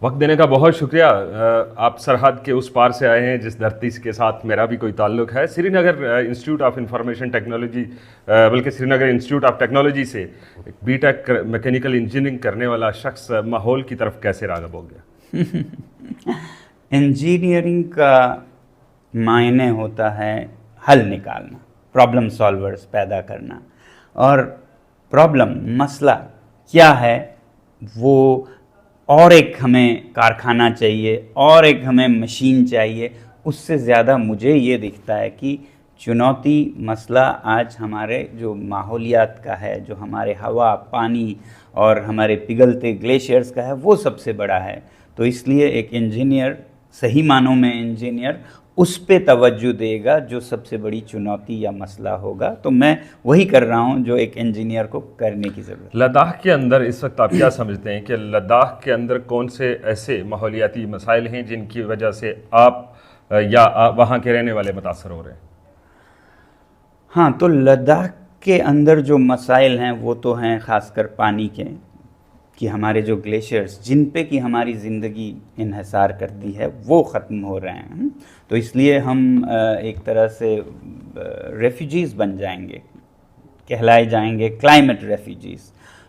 वक्त देने का बहुत शुक्रिया। आप सरहद के उस पार से आए हैं जिस धरती के साथ मेरा भी कोई ताल्लुक है। Srinagar institute of information technology, बल्कि श्रीनगर इंस्टीट्यूट ऑफ टेक्नोलॉजी से बीटेक मैकेनिकल इंजीनियरिंग करने वाला शख्स माहौल की तरफ कैसे राग़िब हो गया? इंजीनियरिंग का मायने होता है हल निकालना, प्रॉब्लम सॉल्वर्स पैदा करना, और प्रॉब्लम मसला क्या है वो, और एक हमें कारखाना चाहिए और एक हमें मशीन चाहिए। उससे ज़्यादा मुझे ये दिखता है कि चुनौती मसला आज हमारे जो माहौलियात का है, जो हमारे हवा पानी और हमारे पिघलते ग्लेशियर्स का है, वो सबसे बड़ा है। तो इसलिए एक इंजीनियर, सही मानों में इंजीनियर, उस पे तवज्जो देगा जो सबसे बड़ी चुनौती या मसला होगा। तो मैं वही कर रहा हूँ जो एक इंजीनियर को करने की ज़रूरत है। लद्दाख के अंदर इस वक्त आप क्या समझते हैं कि लद्दाख के अंदर कौन से ऐसे माहौलियाती मसाइल हैं जिनकी वजह से आप या वहाँ के रहने वाले मुतासर हो रहे हैं? हाँ, तो लद्दाख के अंदर जो मसाइल हैं वो तो हैं ख़ासकर पानी के, कि हमारे जो ग्लेशियर्स जिन पे कि हमारी ज़िंदगी इन्हिसार करती है वो ख़त्म हो रहे हैं। तो इसलिए हम एक तरह से रेफ्यूजीज़ बन जाएंगे, कहलाए जाएंगे क्लाइमेट रेफ्यूजीज़।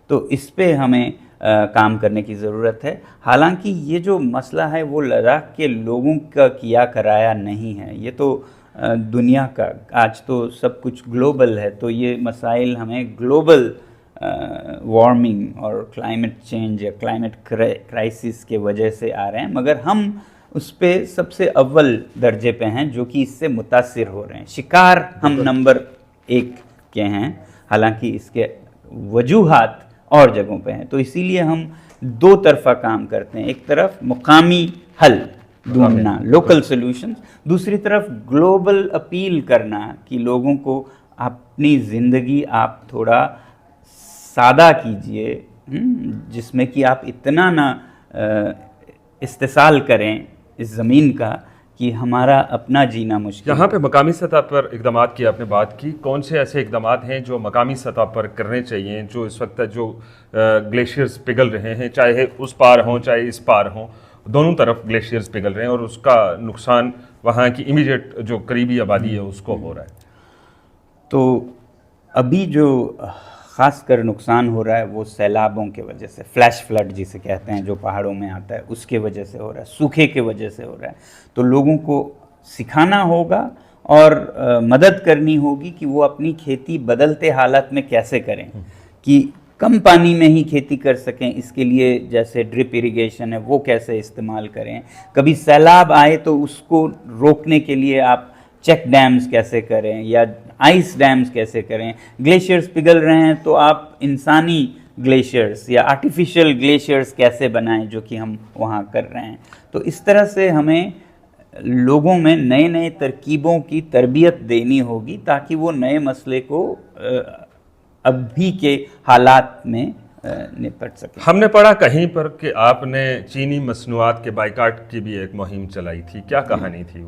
तो इस पे हमें काम करने की ज़रूरत है। हालांकि ये जो मसला है वो लद्दाख के लोगों का किया कराया नहीं है, ये तो दुनिया का, आज तो सब कुछ ग्लोबल है। तो ये मसाइल हमें ग्लोबल वार्मिंग और क्लाइमेट चेंज या क्लाइमेट क्राइसिस के वजह से आ रहे हैं, मगर हम उस पे सबसे अव्वल दर्जे पे हैं जो कि इससे मुतासिर हो रहे हैं। शिकार हम नंबर 1 के हैं, हालांकि इसके वजूहात और जगहों पे हैं। तो इसीलिए हम दो तरफा काम करते हैं, एक तरफ मुकामी हल ढूंढना, लोकल सॉल्यूशंस, दूसरी तरफ ग्लोबल अपील करना कि लोगों को अपनी ज़िंदगी आप थोड़ा सादा कीजिए, जिसमें कि आप इतना ना इस्तेसाल करें इस ज़मीन का कि हमारा अपना जीना मुश्किल। यहाँ पे मकामी सतह पर इक़दामात की आपने बात की, कौन से ऐसे इक़दामात हैं जो मकामी सतह पर करने चाहिए, जो इस वक्त जो ग्लेशियर्स पिघल रहे हैं, चाहे उस पार हों चाहे इस पार हों, दोनों तरफ ग्लेशियर्स पिघल रहे हैं और उसका नुकसान वहाँ की इमीडिएट जो करीबी आबादी है उसको हो रहा है? तो अभी जो ख़ासकर नुकसान हो रहा है वो सैलाबों के वजह से, फ्लैश फ्लड जिसे कहते हैं, जो पहाड़ों में आता है, उसके वजह से हो रहा है, सूखे के वजह से हो रहा है। तो लोगों को सिखाना होगा और मदद करनी होगी कि वो अपनी खेती बदलते हालात में कैसे करें, कि कम पानी में ही खेती कर सकें। इसके लिए जैसे ड्रिप इरिगेशन है वो कैसे इस्तेमाल करें, कभी सैलाब आए तो उसको रोकने के लिए आप चेक डैम्स कैसे करें या आइस डैम्स कैसे करें। ग्लेशियर्स पिघल रहे हैं तो आप इंसानी ग्लेशियर्स या आर्टिफिशियल ग्लेशियर्स कैसे बनाएं, जो कि हम वहाँ कर रहे हैं। तो इस तरह से हमें लोगों में नए नए तरकीबों की तरबियत देनी होगी ताकि वो नए मसले को अभी के हालात में निपट सके। हमने पढ़ा कहीं पर कि आपने चीनी मसनूआत के बाइकाट की भी एक मुहिम चलाई थी, क्या कहानी थी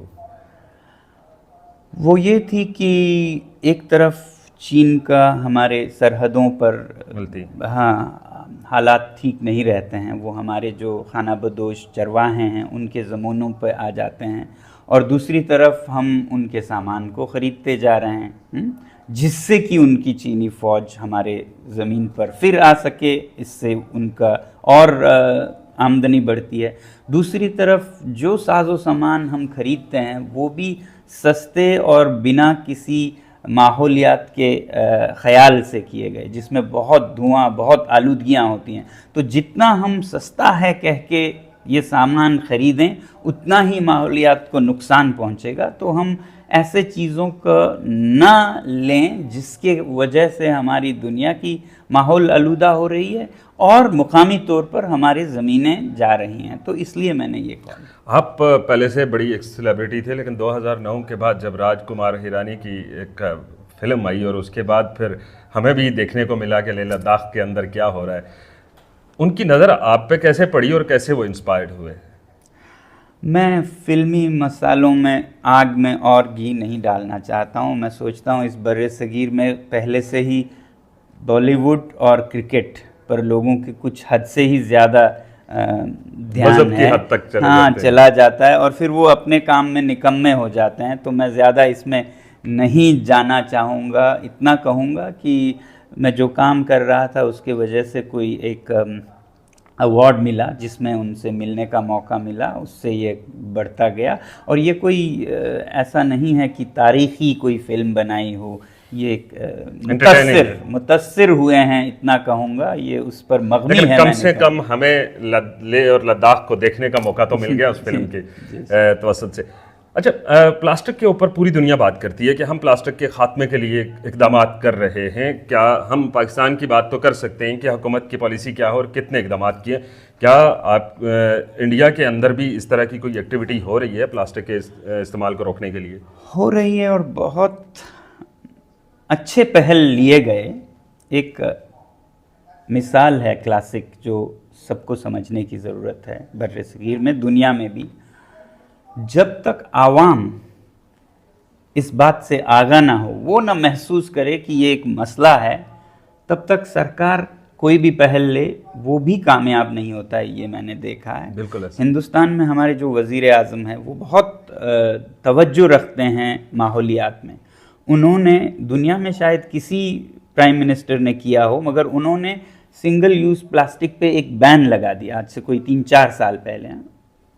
वो ये थी कि एक तरफ चीन का हमारे सरहदों पर मिलती, हाँ, हालात ठीक नहीं रहते हैं, वो हमारे जो खाना बदोश चरवाहे हैं उनके ज़मीनों पर आ जाते हैं, और दूसरी तरफ हम उनके सामान को ख़रीदते जा रहे हैं, जिससे कि उनकी चीनी फ़ौज हमारे ज़मीन पर फिर आ सके, इससे उनका और आमदनी बढ़ती है। दूसरी तरफ जो साजो सामान हम खरीदते हैं वो भी सस्ते और बिना किसी माहौलियात के ख़याल से किए गए, जिसमें बहुत धुआं, बहुत आलूदगियाँ होती हैं। तो जितना हम सस्ता है कह के ये सामान ख़रीदें उतना ही माहौलियात को नुकसान पहुँचेगा। तो हम ऐसे चीज़ों को ना लें जिसके वजह से हमारी दुनिया की माहौल आलूदा हो रही है और मुकामी तौर पर हमारी ज़मीनें जा रही हैं। तो इसलिए मैंने ये कहा। आप पहले से बड़ी एक सेलिब्रिटी थे, लेकिन 2009 के बाद जब राजकुमार हिरानी की एक फिल्म आई और उसके बाद फिर हमें भी देखने को मिला कि लेह लद्दाख के अंदर क्या हो रहा है, उनकी नज़र आप पे कैसे पड़ी और कैसे वो इंस्पायर्ड हुए? मैं फ़िल्मी मसालों में आग में और घी नहीं डालना चाहता हूँ। मैं सोचता हूँ इस बर्रे सगीर में पहले से ही बॉलीवुड और क्रिकेट पर लोगों की कुछ हद से ही ज़्यादा ध्यान मज़हब की है, हद तक चले हाँ जाते हैं। चला जाता है और फिर वो अपने काम में निकम्मे हो जाते हैं। तो मैं ज़्यादा इसमें नहीं जाना चाहूँगा, इतना कहूँगा कि मैं जो काम कर रहा था उसके वजह से कोई एक अवार्ड मिला जिसमें उनसे मिलने का मौका मिला, उससे ये बढ़ता गया। और ये कोई ऐसा नहीं है कि तारीखी कोई फिल्म बनाई हो, ये एक मुतस्सिर हुए हैं, इतना कहूँगा। ये उस पर मबनी लेकिन है। कम से कम हमें लेह और लद्दाख को देखने का मौका तो मिल गया उस फिल्म के तवसत से। अच्छा, प्लास्टिक के ऊपर पूरी दुनिया बात करती है कि हम प्लास्टिक के खात्मे के लिए इकदाम कर रहे हैं। क्या हम पाकिस्तान की बात तो कर सकते हैं कि हुकूमत की पॉलिसी क्या है और कितने इकदाम किए? क्या आप इंडिया के अंदर भी इस तरह की कोई एक्टिविटी हो रही है प्लास्टिक के इस्तेमाल को रोकने के लिए? हो रही है और बहुत अच्छे पहल लिए गए। एक मिसाल है क्लासिक जो सबको समझने की ज़रूरत है बर्रे सगीर में, दुनिया में भी। जब तक आवाम इस बात से आगाह ना हो, वो ना महसूस करे कि ये एक मसला है, तब तक सरकार कोई भी पहल ले वो भी कामयाब नहीं होता है। ये मैंने देखा है। बिल्कुल ऐसा। हिंदुस्तान में हमारे जो वज़ीर आज़म हैं वो बहुत तवज्जो रखते हैं माहौलियात में। उन्होंने दुनिया में शायद किसी प्राइम मिनिस्टर ने किया हो, मगर उन्होंने सिंगल यूज़ प्लास्टिक पे एक बैन लगा दिया आज से कोई 3-4 साल पहले,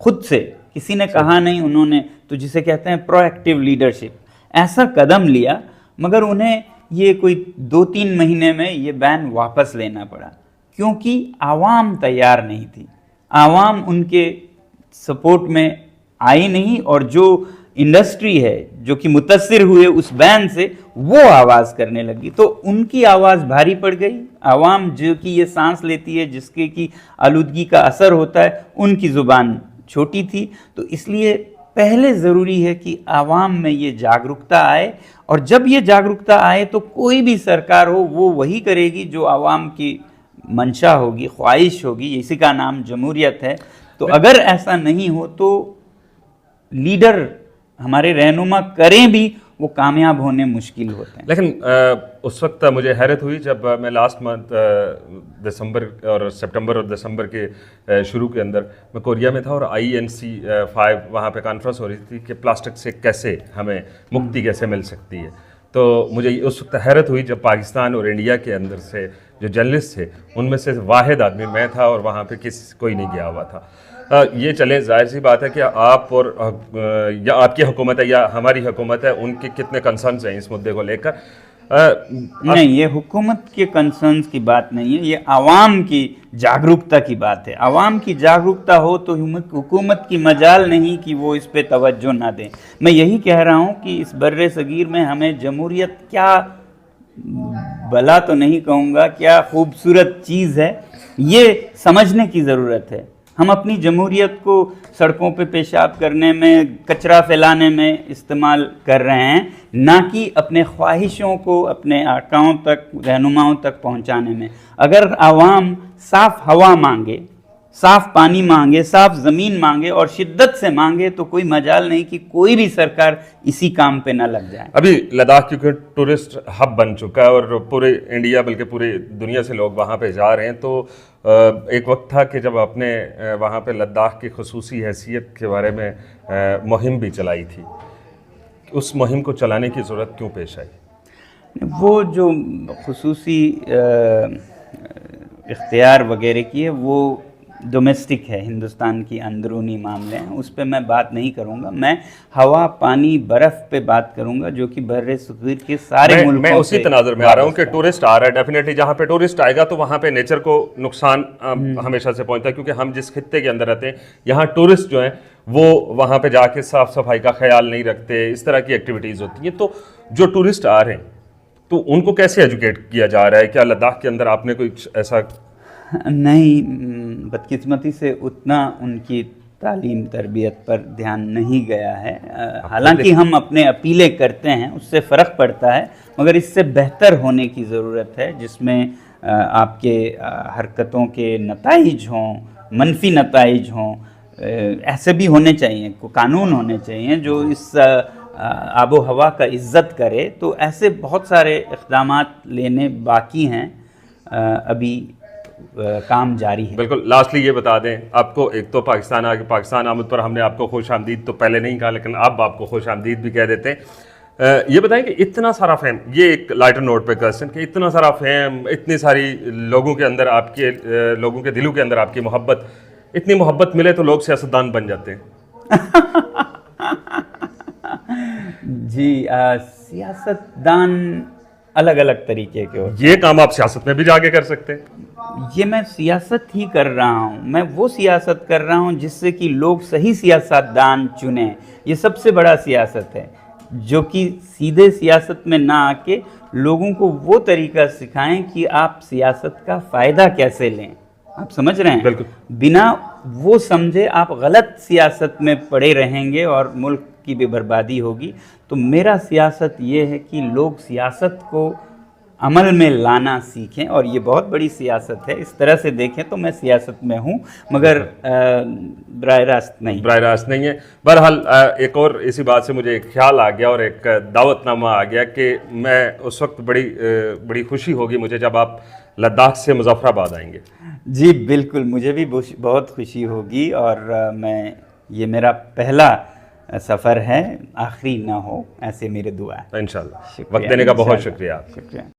खुद से, किसी ने कहा नहीं। उन्होंने तो जिसे कहते हैं प्रोएक्टिव लीडरशिप, ऐसा कदम लिया, मगर उन्हें ये कोई 2-3 महीने में ये बैन वापस लेना पड़ा, क्योंकि आवाम तैयार नहीं थी, आवाम उनके सपोर्ट में आई नहीं। और जो इंडस्ट्री है जो कि मुतस्सिर हुए उस बैन से, वो आवाज़ करने लगी, तो उनकी आवाज़ भारी पड़ गई। आवाम जो कि ये सांस लेती है, जिसके कि आलूदगी का असर होता है, उनकी ज़ुबान छोटी थी। तो इसलिए पहले ज़रूरी है कि आवाम में ये जागरूकता आए, और जब ये जागरूकता आए तो कोई भी सरकार हो वो वही करेगी जो आवाम की मंशा होगी, ख्वाहिश होगी। इसी का नाम जमहूरियत है। तो अगर ऐसा नहीं हो तो लीडर हमारे रहनुमा करें भी, वो कामयाब होने मुश्किल होते हैं। लेकिन उस वक्त मुझे हैरत हुई जब मैं लास्ट मंथ दिसंबर और सितंबर और दिसंबर के शुरू के अंदर मैं कोरिया में था, और INC5 वहाँ पे कॉन्फ्रेंस हो रही थी कि प्लास्टिक से कैसे हमें मुक्ति कैसे मिल सकती है। तो मुझे उस वक्त हैरत हुई जब पाकिस्तान और इंडिया के अंदर से जो जर्नलिस्ट थे उनमें से वाहिद आदमी मैं था, और वहाँ पे कोई नहीं गया हुआ था। ये चले, जाहिर सी बात है कि आप और या आपकी हुकूमत है या हमारी हुकूमत है, उनके कितने कंसर्न्स हैं इस मुद्दे को लेकर? नहीं, ये हुकूमत के कंसर्न्स की बात नहीं है, ये आवाम की जागरूकता की बात है। आवाम की जागरूकता हो तो हुकूमत की मजाल नहीं कि वो इस पे तवज्जो ना दें। मैं यही कह रहा हूँ कि इस बर्रे सगीर में हमें जमहूरियत क्या, भला तो नहीं कहूँगा, क्या खूबसूरत चीज़ है, ये समझने की ज़रूरत है। हम अपनी जमहूरियत को सड़कों पे पेशाब करने में, कचरा फैलाने में इस्तेमाल कर रहे हैं, ना कि अपने ख्वाहिशों को अपने आकाओं तक, रहनुमाओं तक पहुंचाने में। अगर आवाम साफ़ हवा मांगे, साफ़ पानी मांगे, साफ़ ज़मीन मांगे और शिद्दत से मांगे, तो कोई मजाल नहीं कि कोई भी सरकार इसी काम पे ना लग जाए। अभी लद्दाख क्योंकि टूरिस्ट हब बन चुका है और पूरे इंडिया बल्कि पूरी दुनिया से लोग वहाँ पे जा रहे हैं, तो एक वक्त था कि जब आपने वहाँ पे लद्दाख की खुसूसी हैसियत के बारे में मुहिम भी चलाई थी। उस मुहिम को चलाने की ज़रूरत क्यों पेश आई? वो जो खुसूसी इख्तियार वगैरह की है, वो डोमेस्टिक है, हिंदुस्तान की अंदरूनी मामले हैं, उस पर मैं बात नहीं करूंगा। मैं हवा, पानी, बर्फ़ पे बात करूंगा, जो कि बर्रे सगीर के सारे मुल्कों मैं उसी तनाजुर में आ रहा हूँ कि टूरिस्ट आ रहा है। डेफिनेटली जहाँ पे टूरिस्ट आएगा तो वहाँ पे नेचर को नुकसान हमेशा से पहुँचता है, क्योंकि हम जिस खित्ते के अंदर रहते हैं, यहाँ टूरिस्ट जो हैं वो वहाँ पे जाके साफ़ सफाई का ख्याल नहीं रखते, इस तरह की एक्टिविटीज़ होती हैं। तो जो टूरिस्ट आ रहे हैं तो उनको कैसे एजुकेट किया जा रहा है? क्या लद्दाख के अंदर आपने कोई ऐसा? नहीं, बदकिस्मती से उतना उनकी तालीम तरबियत पर ध्यान नहीं गया है। हालांकि हम अपने अपीलें करते हैं, उससे फ़र्क पड़ता है, मगर इससे बेहतर होने की ज़रूरत है, जिसमें आपके हरकतों के नताइज हों, मनफी नताइज हों। ऐसे भी होने चाहिए, कानून होने चाहिए जो इस आबो हवा का इज़्ज़त करे। तो ऐसे बहुत सारे इक़दामात लेने बाकी हैं। अभी काम जारी है। बिल्कुल। लास्टली ये बता दें आपको, एक तो पाकिस्तान आगे पाकिस्तान आमद पर हमने आपको खुश आमदीद तो पहले नहीं कहा, लेकिन अब आपको खुश आमदीद भी कह देते हैं। ये बताएं कि इतना सारा फेम, ये एक लाइटर नोट पे क्वेश्चन, कि इतना सारा फेम, इतनी सारी लोगों के अंदर आपके लोगों के दिलों के अंदर आपकी मोहब्बत, इतनी मोहब्बत मिले तो लोग सियासतदान बन जाते हैं। जी, सियासतदान अलग अलग तरीके के होते ये काम आप सियासत में भी जाके कर सकते हैं। हैं। ये मैं सियासत ही कर रहा हूँ, मैं वो सियासत कर रहा हूँ जिससे कि लोग सही सियासतदान चुने। ये सबसे बड़ा सियासत है, जो कि सीधे सियासत में ना आके लोगों को वो तरीका सिखाएं कि आप सियासत का फ़ायदा कैसे लें। आप समझ रहे हैं? बिल्कुल। बिना वो समझे आप गलत सियासत में पड़े रहेंगे और मुल्क की भी बर्बादी होगी। तो मेरा सियासत ये है कि लोग सियासत को अमल में लाना सीखें, और ये बहुत बड़ी सियासत है। इस तरह से देखें तो मैं सियासत में हूँ, मगर बराह रास्त नहीं। बराह रास्त नहीं है। बहरहाल एक और इसी बात से मुझे एक ख्याल आ गया और एक दावतनामा आ गया कि मैं उस वक्त बड़ी खुशी होगी मुझे जब आप लद्दाख से मुजफ्फराबाद आएंगे। जी बिल्कुल, मुझे भी बहुत खुशी होगी, और ये मेरा पहला सफ़र है, आखिरी ना हो, ऐसे मेरे दुआ है। इंशाल्लाह। वक्त देने का बहुत शुक्रिया। शुक्रिया।